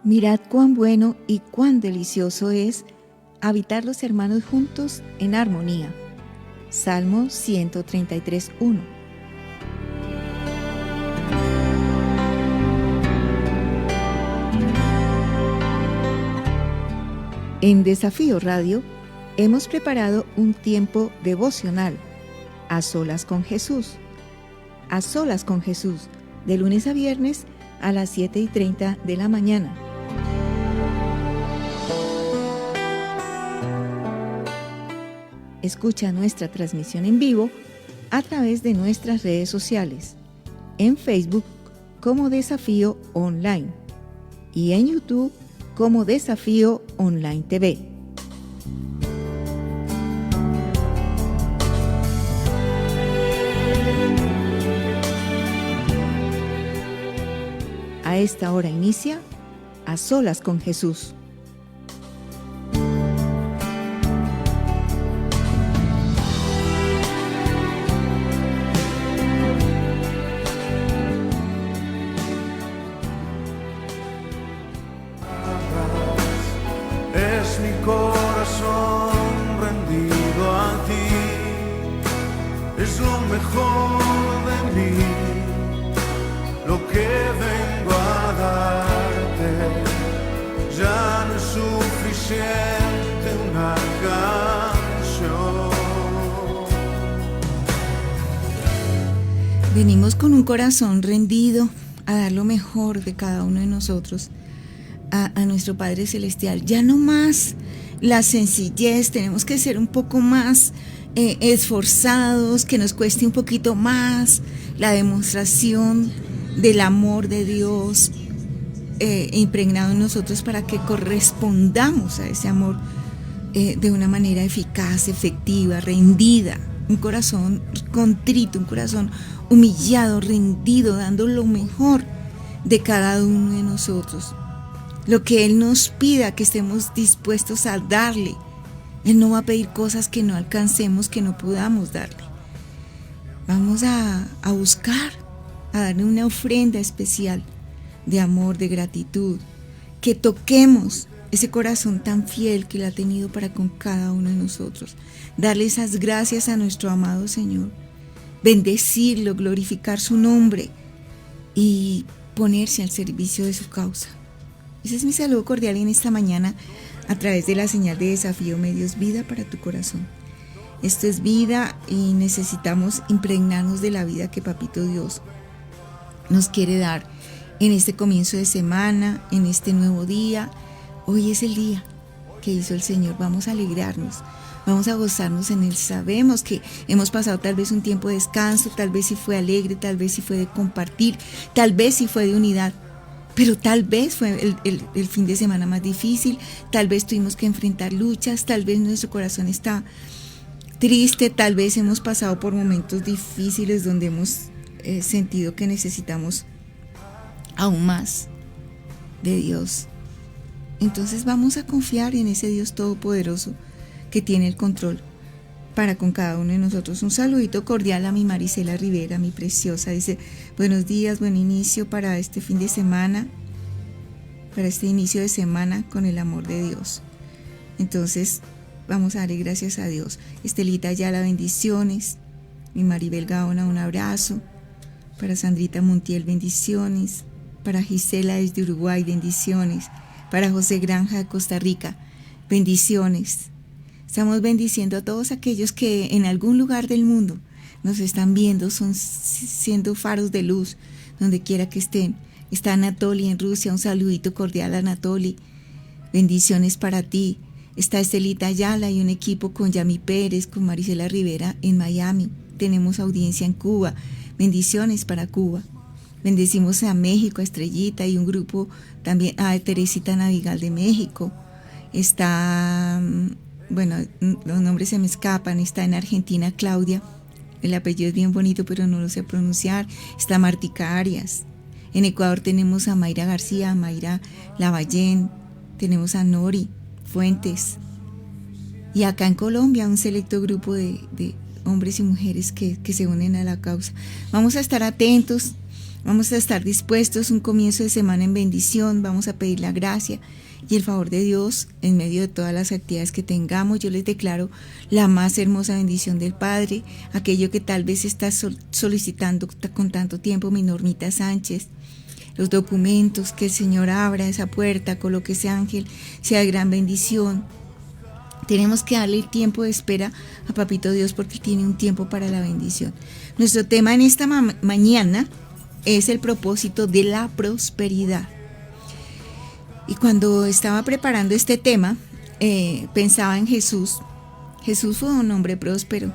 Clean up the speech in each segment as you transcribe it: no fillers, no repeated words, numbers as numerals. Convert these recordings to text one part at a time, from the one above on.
Mirad cuán bueno y cuán delicioso es habitar los hermanos juntos en armonía. Salmo 133:1. En Desafío Radio hemos preparado un tiempo devocional, A Solas con Jesús. A Solas con Jesús, de lunes a viernes a las 7:30 de la mañana. Escucha nuestra transmisión en vivo a través de nuestras redes sociales, en Facebook como Desafío Online y en YouTube como Desafío Online TV. A esta hora inicia A Solas con Jesús. Es mi corazón rendido a ti, es lo mejor de mí, lo que vengo a darte. Ya no es suficiente una canción. Venimos con un corazón rendido a dar lo mejor de cada uno de nosotros a nuestro Padre Celestial. Ya no más la sencillez, tenemos que ser un poco más esforzados, que nos cueste un poquito más la demostración del amor de Dios impregnado en nosotros para que correspondamos a ese amor de una manera eficaz, efectiva, rendida. Un corazón contrito, un corazón humillado, rendido, dando lo mejor de cada uno de nosotros. Lo que Él nos pida, que estemos dispuestos a darle. Él no va a pedir cosas que no alcancemos, que no podamos darle. Vamos a buscar, a darle una ofrenda especial de amor, de gratitud. Que toquemos ese corazón tan fiel que Él ha tenido para con cada uno de nosotros. Darle esas gracias a nuestro amado Señor. Bendecirlo, glorificar su nombre y ponerse al servicio de su causa. Ese es mi saludo cordial en esta mañana a través de la señal de Desafío Medios Vida para tu corazón. Esto es vida y necesitamos impregnarnos de la vida que Papito Dios nos quiere dar en este comienzo de semana, en este nuevo día. Hoy es el día que hizo el Señor. Vamos a alegrarnos, vamos a gozarnos en Él. Sabemos que hemos pasado tal vez un tiempo de descanso, tal vez sí fue alegre, tal vez sí fue de compartir, tal vez sí fue de unidad. Pero tal vez fue el fin de semana más difícil, tal vez tuvimos que enfrentar luchas, tal vez nuestro corazón está triste, tal vez hemos pasado por momentos difíciles donde hemos sentido que necesitamos aún más de Dios. Entonces vamos a confiar en ese Dios todopoderoso que tiene el control para con cada uno de nosotros. Un saludito cordial a mi Marisela Rivera, mi preciosa. Dice, buenos días, buen inicio para este fin de semana, para este inicio de semana con el amor de Dios. Entonces, vamos a darle gracias a Dios. Estelita Ayala, bendiciones. Mi Maribel Gaona, un abrazo. Para Sandrita Montiel, bendiciones. Para Gisela desde Uruguay, bendiciones. Para José Granja de Costa Rica, bendiciones. Estamos bendiciendo a todos aquellos que en algún lugar del mundo nos están viendo, son siendo faros de luz, donde quiera que estén. Está Anatoly en Rusia, un saludito cordial a Anatoly. Bendiciones para ti. Está Estelita Ayala y un equipo con Yami Pérez, con Marisela Rivera en Miami. Tenemos audiencia en Cuba. Bendiciones para Cuba. Bendecimos a México, a Estrellita y un grupo también, a Teresita Navigal de México. Está... Bueno, los nombres se me escapan. Está en Argentina Claudia, el apellido es bien bonito pero no lo sé pronunciar. Está Martica Arias. En Ecuador tenemos a Mayra García, a Mayra Lavallén, tenemos a Nori Fuentes. Y acá en Colombia un selecto grupo de hombres y mujeres que se unen a la causa. Vamos a estar atentos Vamos a estar dispuestos un comienzo de semana en bendición. Vamos a pedir la gracia y el favor de Dios en medio de todas las actividades que tengamos. Yo les declaro la más hermosa bendición del Padre, aquello que tal vez está solicitando con tanto tiempo mi Normita Sánchez. Los documentos, que el Señor abra esa puerta, coloque ese ángel, sea de gran bendición. Tenemos que darle el tiempo de espera a Papito Dios porque tiene un tiempo para la bendición. Nuestro tema en esta mañana es el propósito de la prosperidad. Y cuando estaba preparando este tema, pensaba en Jesús. Jesús fue un hombre próspero,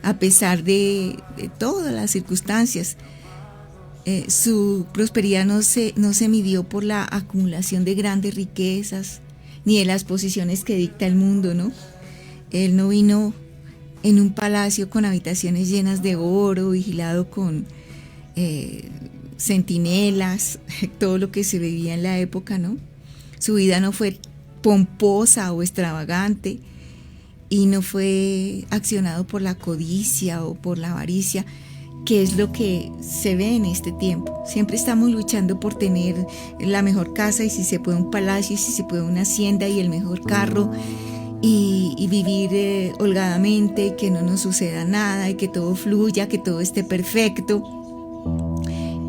a pesar de todas las circunstancias. Su prosperidad no se midió por la acumulación de grandes riquezas, ni de las posiciones que dicta el mundo, ¿no? Él no vino en un palacio con habitaciones llenas de oro, vigilado con centinelas, todo lo que se vivía en la época, ¿no? Su vida no fue pomposa o extravagante y no fue accionado por la codicia o por la avaricia, que es lo que se ve en este tiempo. Siempre estamos luchando por tener la mejor casa y si se puede un palacio y si se puede una hacienda y el mejor carro y vivir holgadamente y que no nos suceda nada y que todo fluya, que todo esté perfecto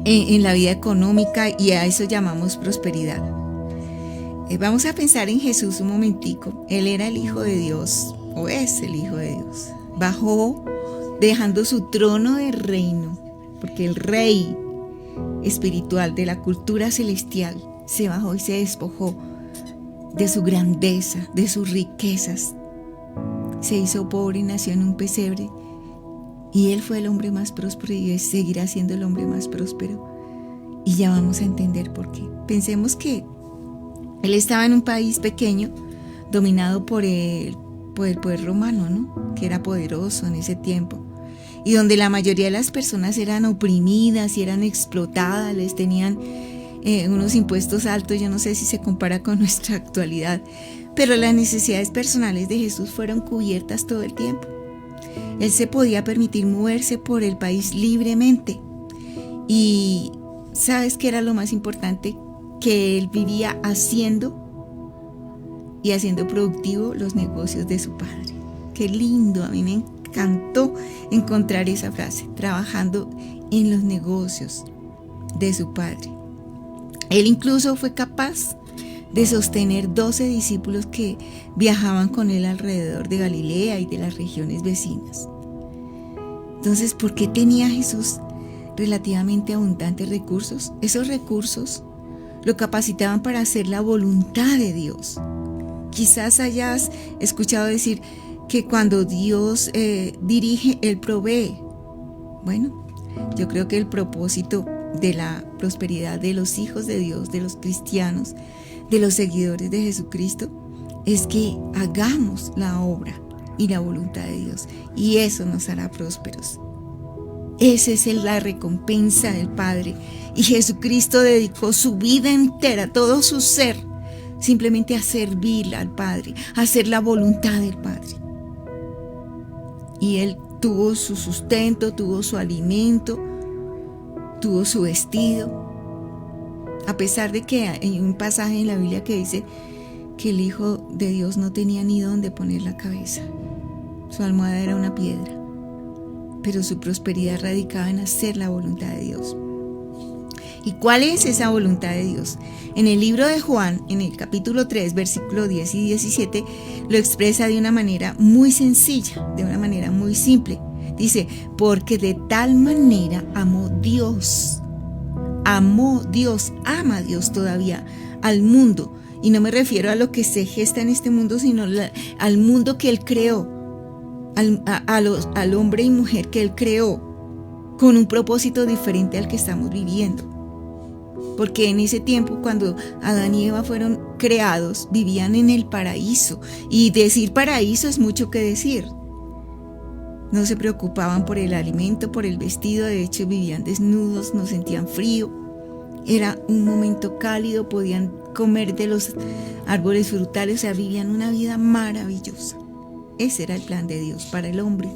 en la vida económica, y a eso llamamos prosperidad. Vamos a pensar en Jesús un momentico. Él era el Hijo de Dios, o es el Hijo de Dios. Bajó dejando su trono de reino, porque el rey espiritual de la cultura celestial se bajó y se despojó de su grandeza, de sus riquezas. Se hizo pobre y nació en un pesebre, y él fue el hombre más próspero y seguirá siendo el hombre más próspero. Y ya vamos a entender por qué. Pensemos que él estaba en un país pequeño, dominado por el poder romano, ¿no? Que era poderoso en ese tiempo, y donde la mayoría de las personas eran oprimidas y eran explotadas, les tenían unos impuestos altos. Yo no sé si se compara con nuestra actualidad, pero las necesidades personales de Jesús fueron cubiertas todo el tiempo. Él se podía permitir moverse por el país libremente. Y ¿sabes qué era lo más importante? Que él vivía haciendo productivo los negocios de su padre. Qué lindo, a mí me encantó encontrar esa frase, trabajando en los negocios de su padre. Él incluso fue capaz de sostener 12 discípulos que viajaban con él alrededor de Galilea y de las regiones vecinas. Entonces, ¿por qué tenía Jesús relativamente abundantes recursos? Esos recursos lo capacitaban para hacer la voluntad de Dios. Quizás hayas escuchado decir que cuando Dios dirige, Él provee. Bueno, yo creo que el propósito de la prosperidad de los hijos de Dios, de los cristianos, de los seguidores de Jesucristo, es que hagamos la obra y la voluntad de Dios, y eso nos hará prósperos. Esa es la recompensa del Padre, y Jesucristo dedicó su vida entera, todo su ser, simplemente a servir al Padre, a hacer la voluntad del Padre. Y Él tuvo su sustento, tuvo su alimento, tuvo su vestido, a pesar de que hay un pasaje en la Biblia que dice que el Hijo de Dios no tenía ni dónde poner la cabeza. Su almohada era una piedra, pero su prosperidad radicaba en hacer la voluntad de Dios. ¿Y cuál es esa voluntad de Dios? En el libro de Juan, en el capítulo 3, versículos 10 y 17, lo expresa de una manera muy sencilla, de una manera muy simple. Dice, porque de tal manera amó Dios, ama Dios todavía al mundo. Y no me refiero a lo que se gesta en este mundo, sino al mundo que Él creó, al hombre y mujer que Él creó, con un propósito diferente al que estamos viviendo. Porque en ese tiempo, cuando Adán y Eva fueron creados, vivían en el paraíso. Y decir paraíso es mucho que decir. No se preocupaban por el alimento, por el vestido. De hecho, vivían desnudos, no sentían frío. Era un momento cálido, podían comer de los árboles frutales. O sea, vivían una vida maravillosa. Ese era el plan de Dios para el hombre.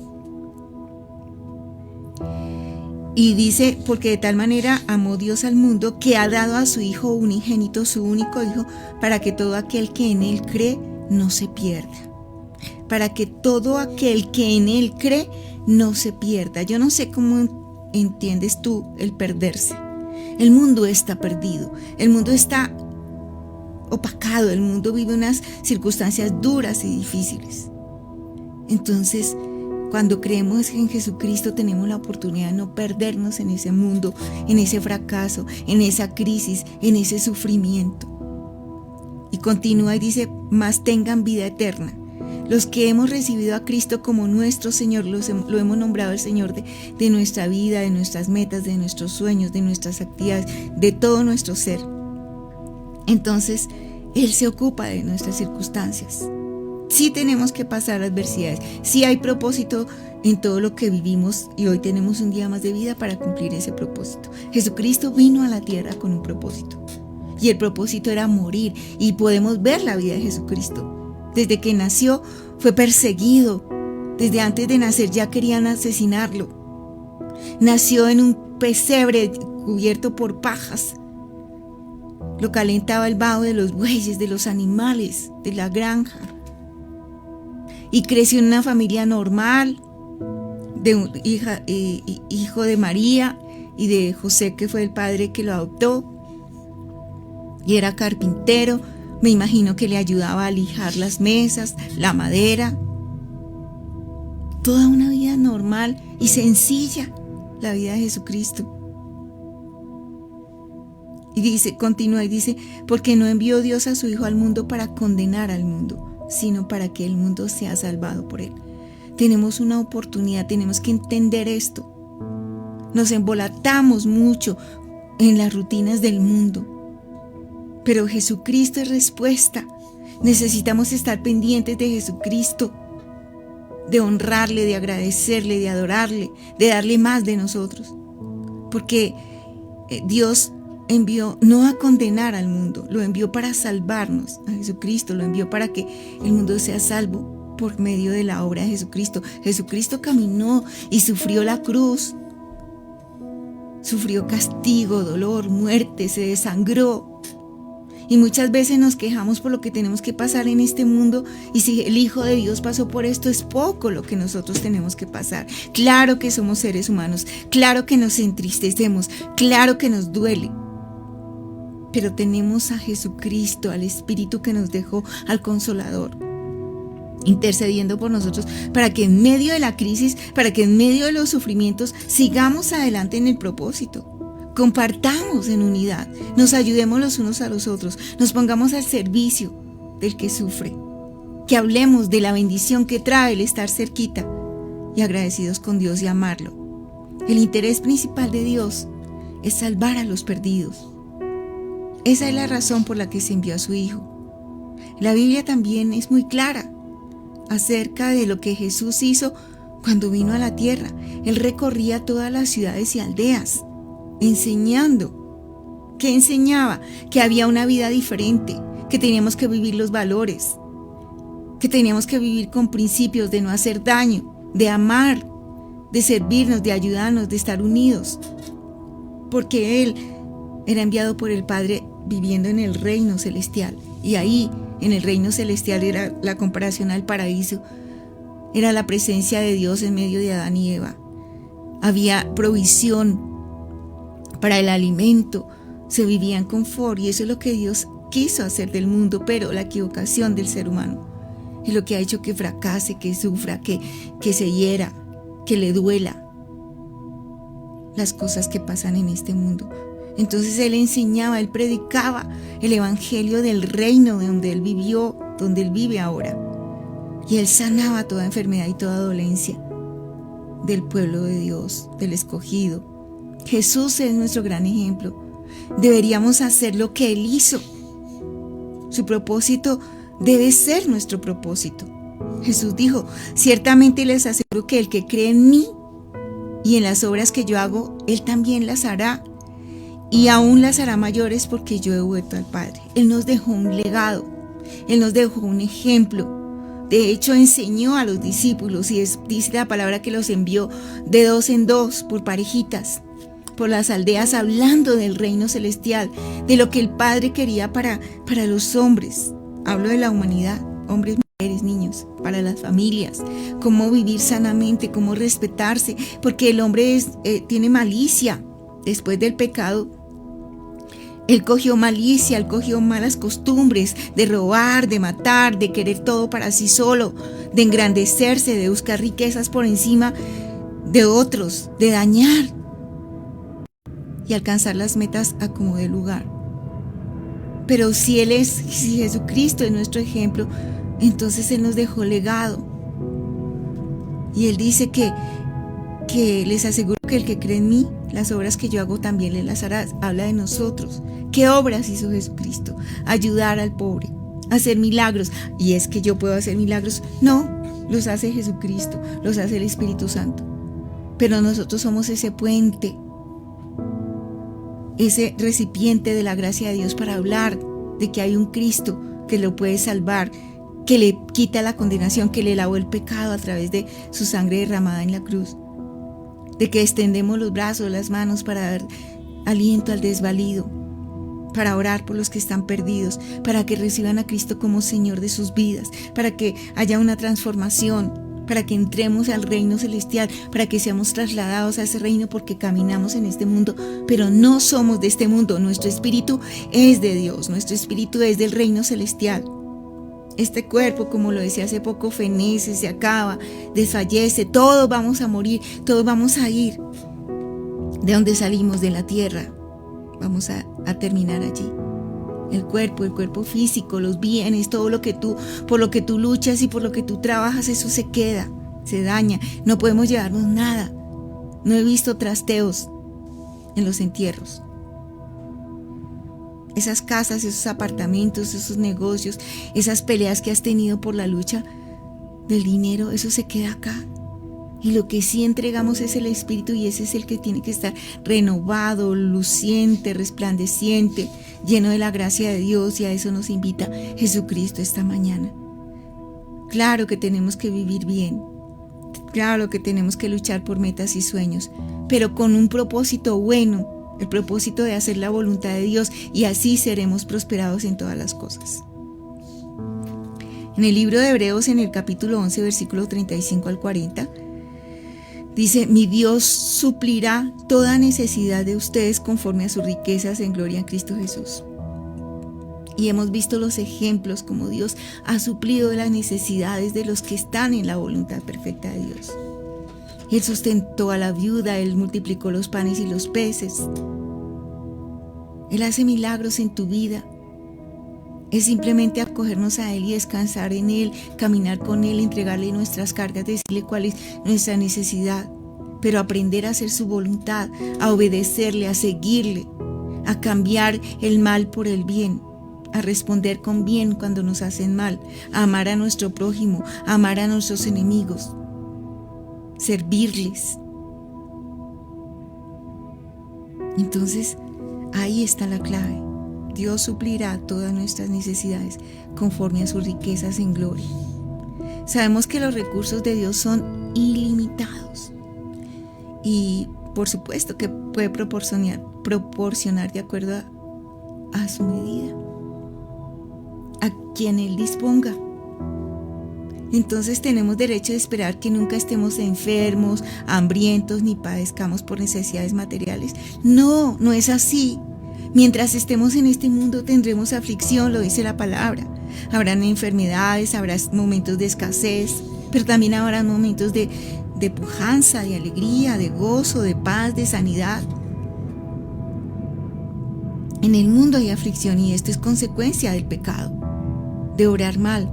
Y dice, porque de tal manera amó Dios al mundo que ha dado a su Hijo unigénito, su único Hijo, para que todo aquel que en Él cree no se pierda. Para que todo aquel que en Él cree no se pierda. Yo no sé cómo entiendes tú el perderse. El mundo está perdido, el mundo está opacado, el mundo vive unas circunstancias duras y difíciles. Entonces, cuando creemos en Jesucristo tenemos la oportunidad de no perdernos en ese mundo, en ese fracaso, en esa crisis, en ese sufrimiento. Y continúa y dice, mas tengan vida eterna. Los que hemos recibido a Cristo como nuestro Señor, lo hemos nombrado el Señor de nuestra vida, de nuestras metas, de nuestros sueños, de nuestras actividades, de todo nuestro ser. Entonces, Él se ocupa de nuestras circunstancias. Sí tenemos que pasar adversidades, sí hay propósito en todo lo que vivimos y hoy tenemos un día más de vida para cumplir ese propósito. Jesucristo vino a la tierra con un propósito y el propósito era morir y podemos ver la vida de Jesucristo. Desde que nació fue perseguido, desde antes de nacer ya querían asesinarlo. Nació en un pesebre cubierto por pajas. Lo calentaba el vaho de los bueyes, de los animales, de la granja. Y creció en una familia normal, hijo de María y de José, que fue el padre que lo adoptó. Y era carpintero. Me imagino que le ayudaba a lijar las mesas, la madera. Toda una vida normal y sencilla, la vida de Jesucristo. Y dice, continúa y dice, porque no envió Dios a su Hijo al mundo para condenar al mundo, sino para que el mundo sea salvado por él. Tenemos una oportunidad, tenemos que entender esto. Nos embolatamos mucho en las rutinas del mundo. Pero Jesucristo es respuesta. Necesitamos estar pendientes de Jesucristo, de honrarle, de agradecerle, de adorarle, de darle más de nosotros. Porque Dios envió no a condenar al mundo, lo envió para salvarnos. A Jesucristo lo envió para que el mundo sea salvo por medio de la obra de Jesucristo. Jesucristo caminó y sufrió la cruz. Sufrió castigo, dolor, muerte, se desangró. Y muchas veces nos quejamos por lo que tenemos que pasar en este mundo y si el Hijo de Dios pasó por esto es poco lo que nosotros tenemos que pasar. Claro que somos seres humanos, claro que nos entristecemos, claro que nos duele. Pero tenemos a Jesucristo, al Espíritu que nos dejó, al Consolador, intercediendo por nosotros para que en medio de la crisis, para que en medio de los sufrimientos sigamos adelante en el propósito. Compartamos en unidad, nos ayudemos los unos a los otros, nos pongamos al servicio del que sufre, que hablemos de la bendición que trae el estar cerquita y agradecidos con Dios y amarlo. El interés principal de Dios es salvar a los perdidos. Esa es la razón por la que se envió a su Hijo. La Biblia también es muy clara acerca de lo que Jesús hizo cuando vino a la tierra. Él recorría todas las ciudades y aldeas, enseñando. ¿Qué enseñaba? Que había una vida diferente, que teníamos que vivir los valores, que teníamos que vivir con principios de no hacer daño, de amar, de servirnos, de ayudarnos, de estar unidos, porque Él era enviado por el Padre viviendo en el reino celestial. Y ahí, en el reino celestial, era la comparación al paraíso, era la presencia de Dios en medio de Adán y Eva. Había provisión para el alimento, se vivía en confort, y eso es lo que Dios quiso hacer del mundo, pero la equivocación del ser humano es lo que ha hecho que fracase, que sufra, que se hiera, que le duela las cosas que pasan en este mundo. Entonces Él enseñaba, Él predicaba el evangelio del reino de donde Él vivió, donde Él vive ahora, y Él sanaba toda enfermedad y toda dolencia del pueblo de Dios, del escogido. Jesús es nuestro gran ejemplo. Deberíamos hacer lo que Él hizo. Su propósito debe ser nuestro propósito. Jesús dijo, ciertamente les aseguro que el que cree en mí y en las obras que yo hago, Él también las hará, y aún las hará mayores, porque yo he vuelto al Padre. Él nos dejó un legado, Él nos dejó un ejemplo. De hecho, enseñó a los discípulos, y dice la palabra que los envió de 2 en 2 por parejitas, por las aldeas hablando del reino celestial, de lo que el Padre quería para los hombres. Hablo de la humanidad, hombres, mujeres, niños, para las familias, cómo vivir sanamente, cómo respetarse, porque el hombre tiene malicia. Después del pecado, él cogió malicia, él cogió malas costumbres de robar, de matar, de querer todo para sí solo, de engrandecerse, de buscar riquezas por encima de otros, de dañar y alcanzar las metas a como dé lugar. Pero si Jesucristo es nuestro ejemplo, entonces Él nos dejó legado. Y Él dice que les aseguro que el que cree en mí, las obras que yo hago también le las hará. Habla de nosotros. ¿Qué obras hizo Jesucristo? Ayudar al pobre, hacer milagros. ¿Y es que yo puedo hacer milagros? No, los hace Jesucristo, los hace el Espíritu Santo. Pero nosotros somos ese puente, ese recipiente de la gracia de Dios para hablar de que hay un Cristo que lo puede salvar, que le quita la condenación, que le lavó el pecado a través de su sangre derramada en la cruz. De que extendemos los brazos, las manos para dar aliento al desvalido, para orar por los que están perdidos, para que reciban a Cristo como Señor de sus vidas, para que haya una transformación, para que entremos al reino celestial, para que seamos trasladados a ese reino, porque caminamos en este mundo, pero no somos de este mundo. Nuestro espíritu es de Dios, nuestro espíritu es del reino celestial. Este cuerpo, como lo decía hace poco, fenece, se acaba, desfallece, todos vamos a morir, todos vamos a ir de donde salimos, de la tierra, vamos a terminar allí. El cuerpo físico, los bienes, todo lo que por lo que tú luchas y por lo que tú trabajas, eso se queda, se daña, no podemos llevarnos nada. No he visto trasteos en los entierros. Esas casas, esos apartamentos, esos negocios, esas peleas que has tenido por la lucha del dinero, eso se queda acá. Y lo que sí entregamos es el Espíritu, y ese es el que tiene que estar renovado, luciente, resplandeciente, lleno de la gracia de Dios, y a eso nos invita Jesucristo esta mañana. Claro que tenemos que vivir bien, claro que tenemos que luchar por metas y sueños, pero con un propósito bueno, el propósito de hacer la voluntad de Dios, y así seremos prosperados en todas las cosas. En el libro de Hebreos, en el capítulo 11, versículo 35 al 40, dice: mi Dios suplirá toda necesidad de ustedes conforme a sus riquezas en gloria en Cristo Jesús. Y hemos visto los ejemplos como Dios ha suplido las necesidades de los que están en la voluntad perfecta de Dios. Él sustentó a la viuda, Él multiplicó los panes y los peces. Él hace milagros en tu vida. Es simplemente acogernos a Él y descansar en Él, caminar con Él, entregarle nuestras cargas, decirle cuál es nuestra necesidad, pero aprender a hacer su voluntad, a obedecerle, a seguirle, a cambiar el mal por el bien, a responder con bien cuando nos hacen mal, a amar a nuestro prójimo, a amar a nuestros enemigos, servirles. Entonces, ahí está la clave. Dios suplirá todas nuestras necesidades conforme a sus riquezas en gloria. Sabemos que los recursos de Dios son ilimitados y por supuesto que puede proporcionar de acuerdo a su medida, a quien Él disponga. Entonces tenemos derecho de esperar que nunca estemos enfermos, hambrientos, ni padezcamos por necesidades materiales. No, no es así. Mientras estemos en este mundo tendremos aflicción, lo dice la palabra. Habrán enfermedades, habrá momentos de escasez, pero también habrá momentos de pujanza, de alegría, de gozo, de paz, de sanidad. En el mundo hay aflicción, y esto es consecuencia del pecado, de orar mal,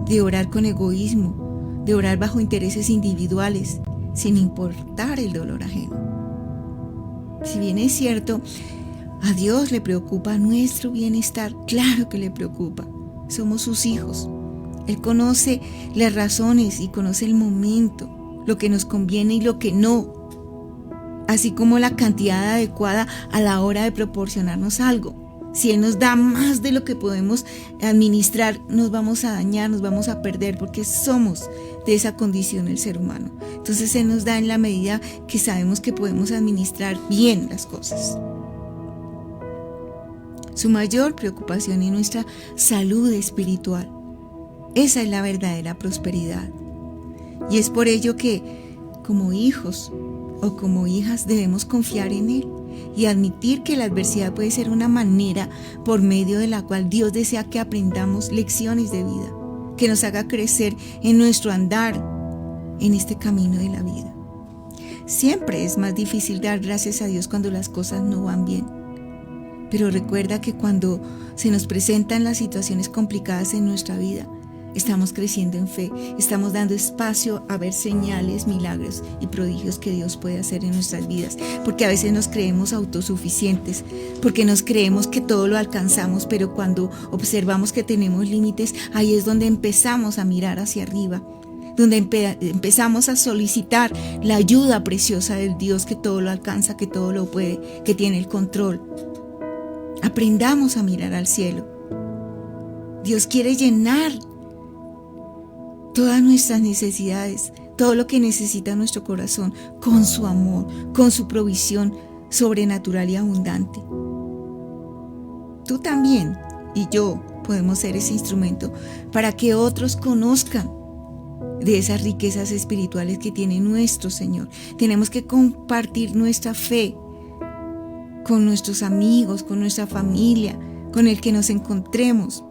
de orar con egoísmo, de orar bajo intereses individuales, sin importar el dolor ajeno. Si bien es cierto, a Dios le preocupa nuestro bienestar, claro que le preocupa. Somos sus hijos. Él conoce las razones y conoce el momento, lo que nos conviene y lo que no, así como la cantidad adecuada a la hora de proporcionarnos algo. Si Él nos da más de lo que podemos administrar, nos vamos a dañar, nos vamos a perder, porque somos de esa condición el ser humano. Entonces Él nos da en la medida que sabemos que podemos administrar bien las cosas. Su mayor preocupación es nuestra salud espiritual. Esa es la verdadera prosperidad. Y es por ello que, como hijos o como hijas, debemos confiar en Él y admitir que la adversidad puede ser una manera por medio de la cual Dios desea que aprendamos lecciones de vida, que nos haga crecer en nuestro andar en este camino de la vida. Siempre es más difícil dar gracias a Dios cuando las cosas no van bien. Pero recuerda que cuando se nos presentan las situaciones complicadas en nuestra vida, estamos creciendo en fe, estamos dando espacio a ver señales, milagros y prodigios que Dios puede hacer en nuestras vidas, porque a veces nos creemos autosuficientes, porque nos creemos que todo lo alcanzamos, pero cuando observamos que tenemos límites, ahí es donde empezamos a mirar hacia arriba, donde empezamos a solicitar la ayuda preciosa del Dios que todo lo alcanza, que todo lo puede, que tiene el control. Aprendamos a mirar al cielo. Dios quiere llenar todas nuestras necesidades, todo lo que necesita nuestro corazón, con su amor, con su provisión sobrenatural y abundante. Tú también y yo podemos ser ese instrumento para que otros conozcan de esas riquezas espirituales que tiene nuestro Señor. Tenemos que compartir nuestra fe con nuestros amigos, con nuestra familia, con el que nos encontremos.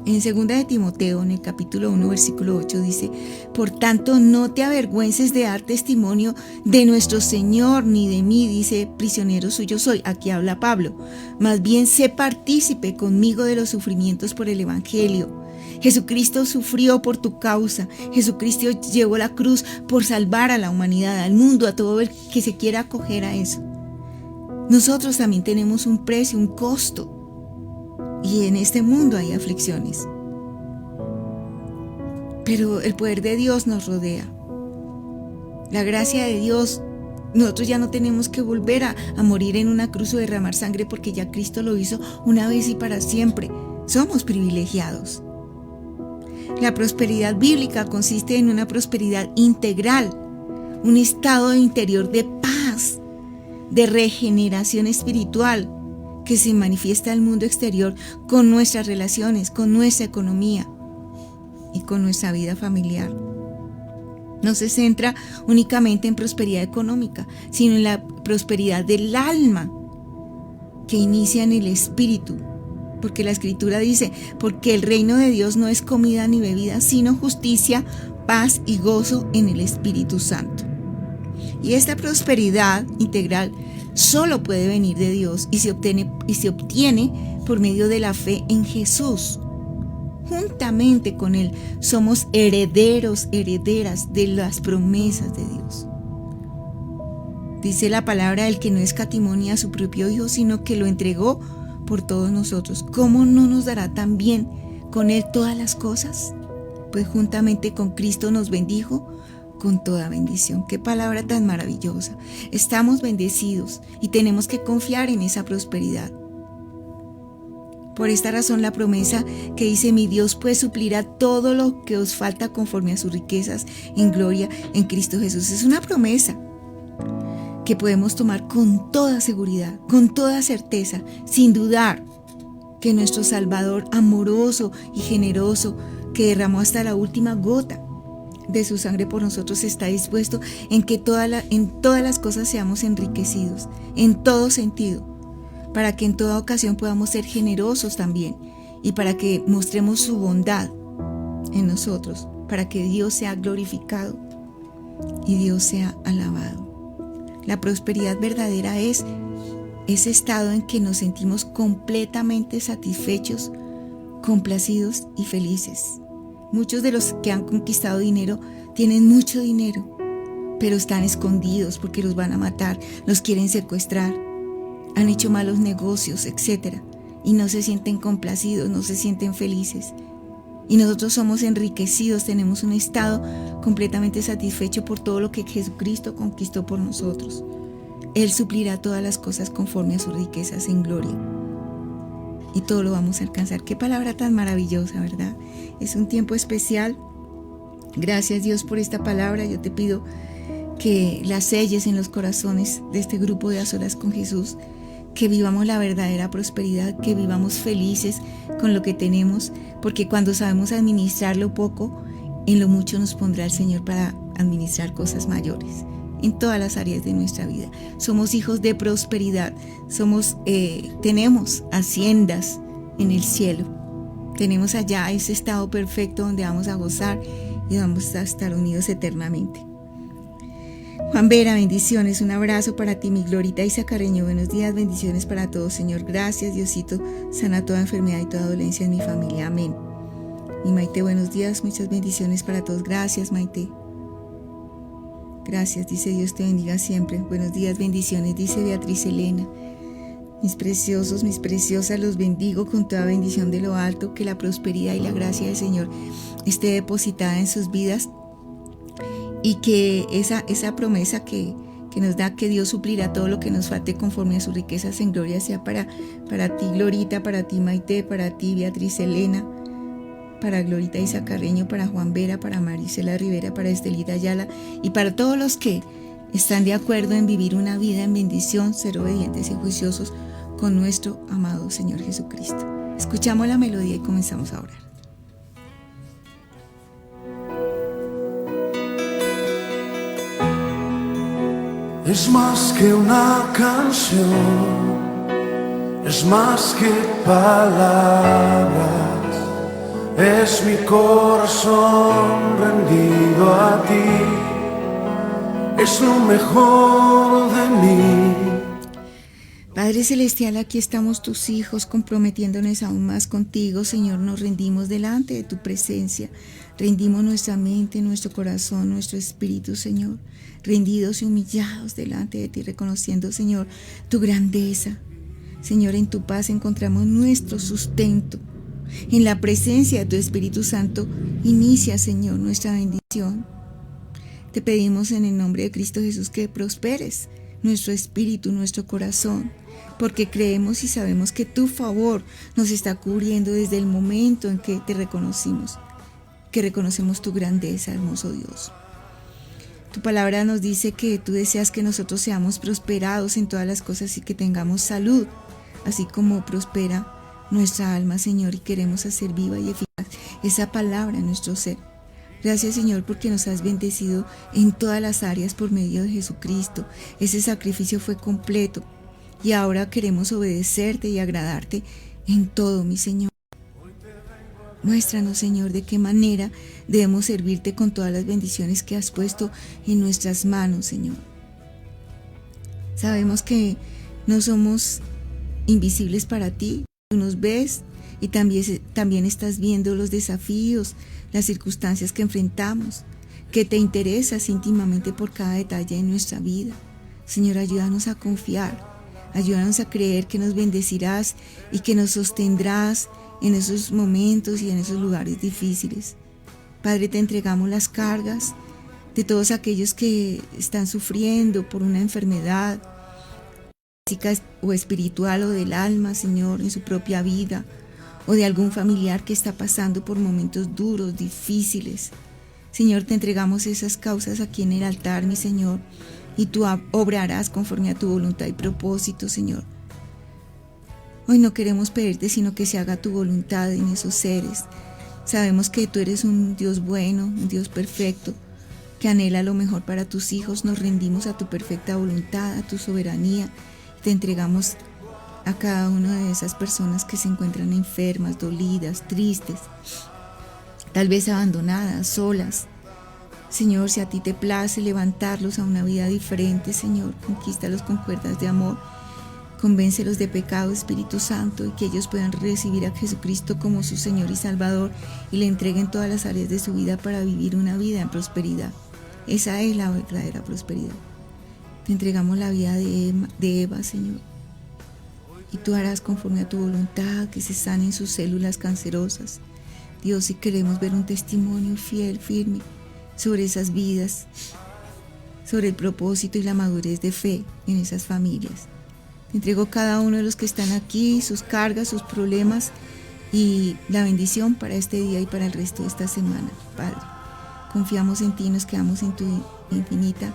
En 2 de Timoteo, en el capítulo 1, versículo 8, dice: por tanto, no te avergüences de dar testimonio de nuestro Señor, ni de mí, dice, prisionero suyo soy. Aquí habla Pablo. Más bien, sé partícipe conmigo de los sufrimientos por el Evangelio. Jesucristo sufrió por tu causa. Jesucristo llevó la cruz por salvar a la humanidad, al mundo, a todo el que se quiera acoger a eso. Nosotros también tenemos un precio, un costo. Y en este mundo hay aflicciones. Pero el poder de Dios nos rodea. La gracia de Dios, nosotros ya no tenemos que volver a morir en una cruz o derramar sangre, porque ya Cristo lo hizo una vez y para siempre. Somos privilegiados. La prosperidad bíblica consiste en una prosperidad integral, un estado interior de paz, de regeneración espiritual, que se manifiesta al mundo exterior con nuestras relaciones, con nuestra economía y con nuestra vida familiar. No se centra únicamente en prosperidad económica, sino en la prosperidad del alma, que inicia en el espíritu. Porque la Escritura dice: porque el reino de Dios no es comida ni bebida, sino justicia, paz y gozo en el Espíritu Santo. Y esta prosperidad integral solo puede venir de Dios y se obtiene por medio de la fe en Jesús. Juntamente con Él somos herederos, herederas de las promesas de Dios. Dice la palabra: el que no escatimó ni a su propio Hijo, sino que lo entregó por todos nosotros. ¿Cómo no nos dará también con Él todas las cosas? Pues juntamente con Cristo nos bendijo con toda bendición. Qué palabra tan maravillosa. Estamos bendecidos y tenemos que confiar en esa prosperidad. Por esta razón, la promesa que dice: mi Dios pues suplirá todo lo que os falta conforme a sus riquezas en gloria en Cristo Jesús, es una promesa que podemos tomar con toda seguridad, con toda certeza, sin dudar que nuestro Salvador amoroso y generoso, que derramó hasta la última gota de su sangre por nosotros, está dispuesto en que en todas las cosas seamos enriquecidos, en todo sentido, para que en toda ocasión podamos ser generosos también, y para que mostremos su bondad en nosotros, para que Dios sea glorificado y Dios sea alabado. La prosperidad verdadera es ese estado en que nos sentimos completamente satisfechos, complacidos y felices. Muchos de los que han conquistado dinero tienen mucho dinero, pero están escondidos porque los van a matar, los quieren secuestrar, han hecho malos negocios, etc. Y no se sienten complacidos, no se sienten felices. Y nosotros somos enriquecidos, tenemos un estado completamente satisfecho por todo lo que Jesucristo conquistó por nosotros. Él suplirá todas las cosas conforme a sus riquezas en gloria. Y todo lo vamos a alcanzar. Qué palabra tan maravillosa, ¿verdad? Es un tiempo especial. Gracias, Dios, por esta palabra. Yo te pido que la selles en los corazones de este grupo de A Solas con Jesús, que vivamos la verdadera prosperidad, que vivamos felices con lo que tenemos, porque cuando sabemos administrar lo poco, en lo mucho nos pondrá el Señor para administrar cosas mayores en todas las áreas de nuestra vida. Somos hijos de prosperidad, tenemos haciendas en el cielo, tenemos allá ese estado perfecto donde vamos a gozar y vamos a estar unidos eternamente. Juan Vera, bendiciones, un abrazo para ti, mi Glorita Isa Carreño, buenos días, bendiciones para todos, Señor, gracias, Diosito, sana toda enfermedad y toda dolencia en mi familia, amén. Y Maite, buenos días, muchas bendiciones para todos, gracias, Maite. Gracias, dice Dios te bendiga siempre. Buenos días, bendiciones, dice Beatriz Elena. Mis preciosos, mis preciosas, los bendigo con toda bendición de lo alto, que la prosperidad y la gracia del Señor esté depositada en sus vidas y que esa promesa que nos da, que Dios suplirá todo lo que nos falte conforme a sus riquezas en gloria, sea para ti, Glorita, para ti, Maite, para ti, Beatriz Elena, para Glorita Isa Carreño, para Juan Vera, para Marisela Rivera, para Estelita Ayala y para todos los que están de acuerdo en vivir una vida en bendición, ser obedientes y juiciosos con nuestro amado Señor Jesucristo. Escuchamos la melodía y comenzamos a orar. Es más que una canción, es más que palabras. Es mi corazón rendido a ti, es lo mejor de mí. Padre Celestial, aquí estamos tus hijos comprometiéndonos aún más contigo, Señor, nos rendimos delante de tu presencia, rendimos nuestra mente, nuestro corazón, nuestro espíritu, Señor, rendidos y humillados delante de ti, reconociendo, Señor, tu grandeza. Señor, en tu paz encontramos nuestro sustento. En la presencia de tu Espíritu Santo, inicia, Señor, nuestra bendición. Te pedimos en el nombre de Cristo Jesús que prosperes nuestro espíritu, nuestro corazón, porque creemos y sabemos que tu favor nos está cubriendo desde el momento en que te reconocimos, que reconocemos tu grandeza, hermoso Dios. Tu palabra nos dice que tú deseas que nosotros seamos prosperados en todas las cosas y que tengamos salud, así como prospera nuestra alma, Señor, y queremos hacer viva y eficaz esa palabra en nuestro ser. Gracias, Señor, porque nos has bendecido en todas las áreas por medio de Jesucristo. Ese sacrificio fue completo y ahora queremos obedecerte y agradarte en todo, mi Señor. Muéstranos, Señor, de qué manera debemos servirte con todas las bendiciones que has puesto en nuestras manos, Señor. Sabemos que no somos invisibles para ti. Tú nos ves y también estás viendo los desafíos, las circunstancias que enfrentamos, que te interesas íntimamente por cada detalle de nuestra vida. Señor, ayúdanos a confiar, ayúdanos a creer que nos bendecirás y que nos sostendrás en esos momentos y en esos lugares difíciles. Padre, te entregamos las cargas de todos aquellos que están sufriendo por una enfermedad física o espiritual o del alma, Señor, en su propia vida, o de algún familiar que está pasando por momentos duros, difíciles. Señor, te entregamos esas causas aquí en el altar, mi Señor, y tú obrarás conforme a tu voluntad y propósito, Señor. Hoy no queremos pedirte, sino que se haga tu voluntad en esos seres. Sabemos que tú eres un Dios bueno, un Dios perfecto, que anhela lo mejor para tus hijos. Nos rendimos a tu perfecta voluntad, a tu soberanía. Te entregamos a cada una de esas personas que se encuentran enfermas, dolidas, tristes, tal vez abandonadas, solas. Señor, si a ti te place levantarlos a una vida diferente, Señor, conquístalos con cuerdas de amor, convéncelos de pecado, Espíritu Santo, y que ellos puedan recibir a Jesucristo como su Señor y Salvador y le entreguen todas las áreas de su vida para vivir una vida en prosperidad. Esa es la verdadera prosperidad. Te entregamos la vida de Eva, Señor, y tú harás conforme a tu voluntad que se sanen sus células cancerosas. Dios, si queremos ver un testimonio fiel, firme, sobre esas vidas, sobre el propósito y la madurez de fe en esas familias. Te entrego cada uno de los que están aquí, sus cargas, sus problemas y la bendición para este día y para el resto de esta semana, Padre. Confiamos en ti y nos quedamos en tu infinita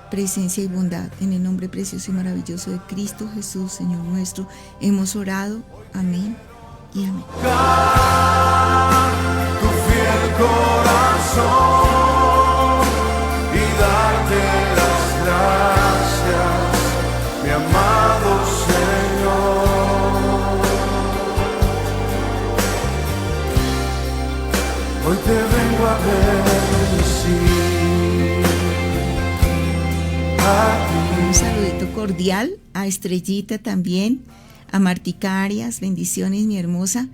presencia y bondad. En el nombre precioso y maravilloso de Cristo Jesús, Señor nuestro, hemos orado. Amén y amén. Tu fiel corazón y darte las gracias, mi amado Señor. Hoy te vengo a bendecir a ti. Un saludito cordial a Estrellita también, a Martica Arias, bendiciones mi hermosa.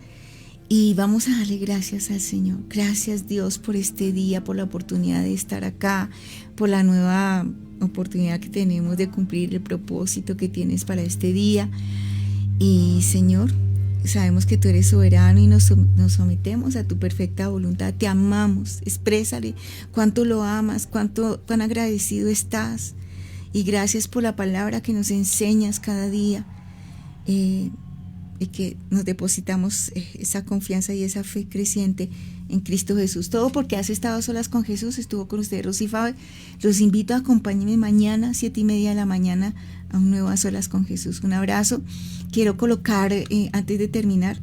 Y vamos a darle gracias al Señor. Gracias Dios por este día, por la oportunidad de estar acá, por la nueva oportunidad que tenemos de cumplir el propósito que tienes para este día. Y Señor, sabemos que tú eres soberano y nos sometemos a tu perfecta voluntad. Te amamos, exprésale cuánto lo amas, cuán agradecido estás. Y gracias por la palabra que nos enseñas cada día. Y que nos depositamos esa confianza y esa fe creciente en Cristo Jesús. Todo porque has estado a solas con Jesús. Estuvo con ustedes Rosy Faber. Los invito a acompañarme mañana 7:30 de la mañana a un nuevo A Solas con Jesús. Un abrazo. Quiero colocar antes de terminar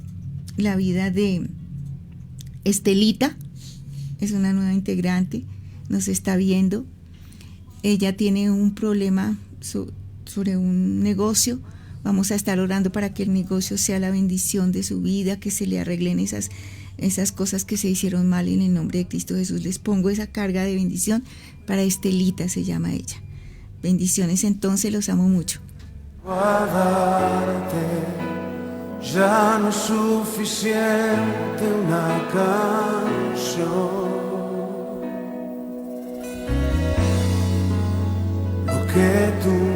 la vida de Estelita. Es una nueva integrante, nos está viendo. Ella tiene un problema sobre un negocio. Vamos a estar orando para que el negocio sea la bendición de su vida, que se le arreglen esas cosas que se hicieron mal en el nombre de Cristo Jesús. Les pongo esa carga de bendición para Estelita, se llama ella. Bendiciones entonces, los amo mucho. Guardarte, ya no es suficiente una canción. Lo que tú